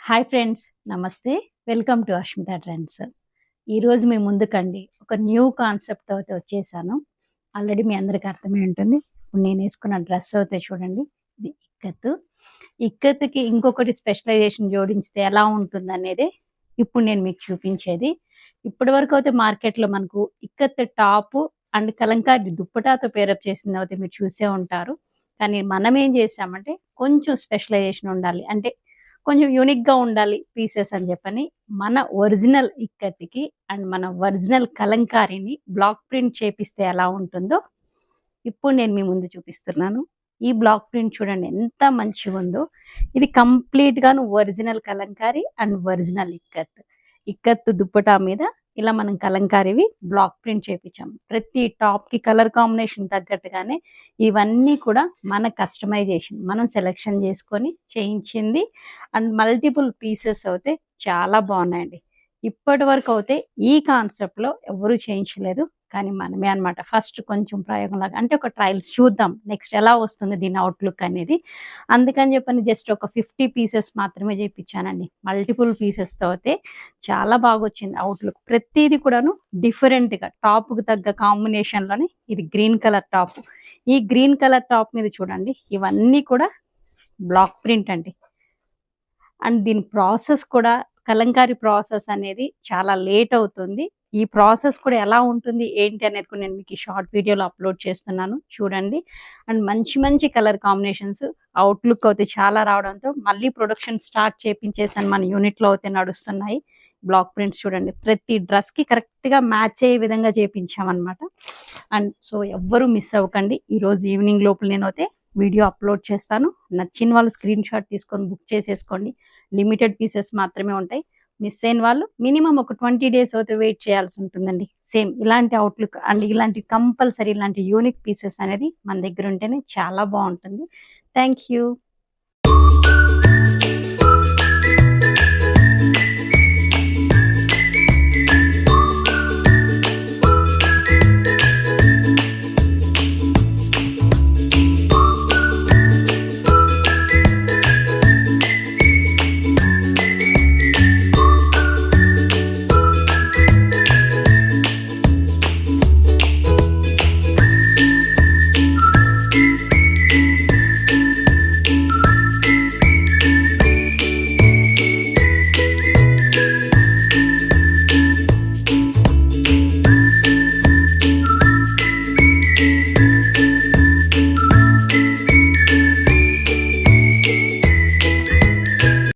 Hi friends, నమస్తే. Welcome to Ashmita trends. ఈరోజు మీ ముందుకండి ఒక న్యూ కాన్సెప్ట్తో అయితే వచ్చేసాను. ఆల్రెడీ మీ అందరికీ అర్థమై ఉంటుంది. ఇప్పుడు నేను వేసుకున్న డ్రెస్ అయితే చూడండి, ఇది ఇక్కత్. ఇక్కత్కి ఇంకొకటి స్పెషలైజేషన్ జోడించితే ఎలా ఉంటుందనేదే ఇప్పుడు నేను మీకు చూపించేది. ఇప్పటి వరకు అయితే మార్కెట్లో మనకు ఇక్కత్ టాపు అండ్ కలంకారీ దుప్పటాతో పేరప్ చేసింది అయితే మీరు చూసే ఉంటారు. కానీ మనం ఏం చేసామంటే కొంచెం స్పెషలైజేషన్ ఉండాలి, అంటే కొంచెం యూనిక్‌గా ఉండాలి పీసెస్ అని చెప్పని, మన ఒరిజినల్ ఇక్కత్‌కి అండ్ మన ఒరిజినల్ కలంకారీని బ్లాక్ ప్రింట్ చేపిస్తే ఎలా ఉంటుందో ఇప్పుడు నేను మీ ముందు చూపిస్తున్నాను. ఈ బ్లాక్ ప్రింట్ చూడండి ఎంత మంచిగుందో. ఇది కంప్లీట్‌గాను original kalamkari and original ikat. Ikat dupatta మీద ఇలా మనం కలంకారీవి బ్లాక్ ప్రింట్ చేపించాము. ప్రతి టాప్‌కి కలర్ కాంబినేషన్ తగ్గట్టుగానే ఇవన్నీ కూడా మన కస్టమైజేషన్, మనం సెలెక్షన్ చేసుకొని చేయించింది. అండ్ మల్టిపుల్ పీసెస్ అయితే చాలా బాగున్నాయండి. ఇప్పటి వరకు అయితే ఈ కాన్సెప్ట్లో ఎవరు చేయించలేదు, కానీ మనమే అనమాట ఫస్ట్ కొంచెం ప్రయోగంలాగా, అంటే ఒక ట్రయల్స్ చూద్దాం నెక్స్ట్ ఎలా వస్తుంది దీని అవుట్లుక్ అనేది. అందుకని చెప్పని జస్ట్ ఒక 50 పీసెస్ మాత్రమే చేయించానండి. మల్టిపుల్ పీసెస్తో అయితే చాలా బాగా వచ్చింది అవుట్లుక్. ప్రతిదీ కూడాను డిఫరెంట్గా టాప్కి తగ్గ కాంబినేషన్లోనే. ఇది గ్రీన్ కలర్ టాప్. ఈ గ్రీన్ కలర్ టాప్ మీద చూడండి ఇవన్నీ కూడా బ్లాక్ ప్రింట్ అండి. అండ్ దీని ప్రాసెస్ కూడా, కలంకారీ ప్రాసెస్ అనేది చాలా లేట్ అవుతుంది. ఈ ప్రాసెస్ కూడా ఎలా ఉంటుంది ఏంటి అనేది కూడా నేను మీకు ఈ షార్ట్ వీడియోలో అప్లోడ్ చేస్తున్నాను, చూడండి. అండ్ మంచి మంచి కలర్ కాంబినేషన్స్, అవుట్లుక్ అయితే చాలా రావడంతో మళ్ళీ ప్రొడక్షన్ స్టార్ట్ చేపించేసాను. మన యూనిట్లో అయితే నడుస్తున్నాయి బ్లాక్ ప్రింట్స్. చూడండి ప్రతి డ్రెస్కి కరెక్ట్గా మ్యాచ్ అయ్యే విధంగా చేపించామన్నమాట. అండ్ సో ఎవ్వరూ మిస్ అవ్వకండి. ఈరోజు ఈవినింగ్ లోపల నేనైతే వీడియో అప్లోడ్ చేస్తాను. నచ్చిన వాళ్ళు స్క్రీన్ షాట్ తీసుకొని బుక్ చేసేసుకోండి. లిమిటెడ్ పీసెస్ మాత్రమే ఉంటాయి. మిస్ అయిన వాళ్ళు మినిమం ఒక 20 డేస్ అయితే వెయిట్ చేయాల్సి ఉంటుందండి. సేమ్ ఇలాంటి అవుట్లుక్ అండ్ ఇలాంటి కంపల్సరీ ఇలాంటి యూనిక్ పీసెస్ అనేది మన దగ్గర ఉంటేనే చాలా బాగుంటుంది. Thank you.